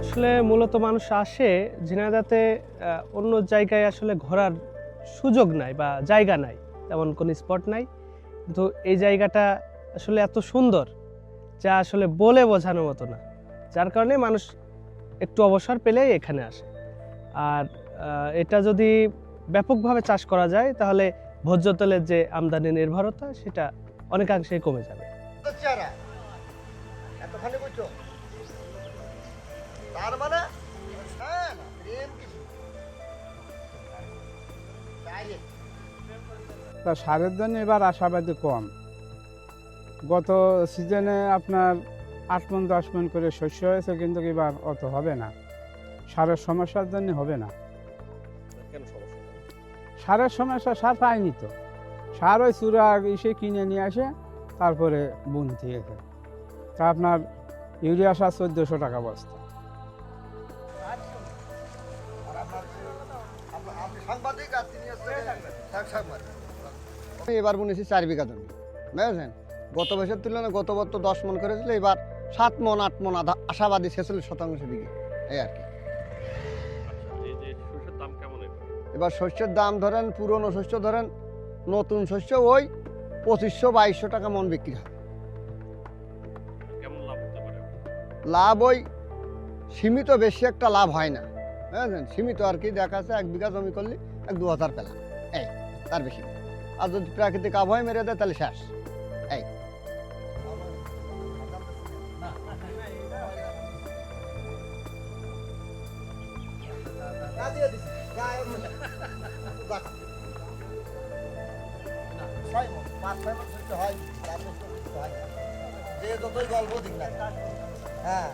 আসলে মূলত মানুষ আসে ঝিনাইদহতে, অন্য জায়গায় আসলে ঘোরার সুযোগ নাই বা জায়গা নাই, তেমন কোনো স্পট নাই। কিন্তু এই জায়গাটা আসলে এত সুন্দর যা আসলে বলে বোঝানোর মতো না, যার কারণে মানুষ একটু অবসর পেলেই এখানে আসে। আর এটা যদি ব্যাপকভাবে চাষ করা যায় তাহলে ভোজ্য তেলের যে আমদানি নির্ভরতা সেটা অনেকাংশেই কমে যাবে। তার মানে সারের জন্য এবার আশাবাদী কম। গত সিজনে আপনার 8 মণ 10 মণ করে শস্য হয়েছে, কিন্তু এবার অত হবে না। সারের সমস্যার জন্য হবে না। সারের সমস্যা, সার পায়নি তো। সার ওই চূড়া এসে কিনে নিয়ে আসে, তারপরে বুন দিয়েছে। তা আপনার ইউরিয়া সার 1400 টাকা বস্তা। এবার বুনেছি 4 বিঘা জমি, বুঝেছেন। গত বছর তুলনায় গত বছর 10 মণ করেছিল, এবার 7 মণ 8 মণ আশাবাদী 46% দিকে, এই আর কি। এবার শস্যের দাম ধরেন, পুরনো শস্য ধরেন, নতুন শস্য ওই 2500-2200 টাকা মণ বিক্রি হয়। লাভ ওই সীমিত, বেশি একটা লাভ হয় না, বুঝেছেন। সীমিত আর কি, দেখা যাচ্ছে 1 বিঘা জমি করলে 1-2 হাজার পেলাম, এই, তার বেশি। আর যদি প্রাকৃতিক আবহাওয়া মেরে দেয় তাহলে শেষ, এই। যে যতই গল্প দিক না, হ্যাঁ।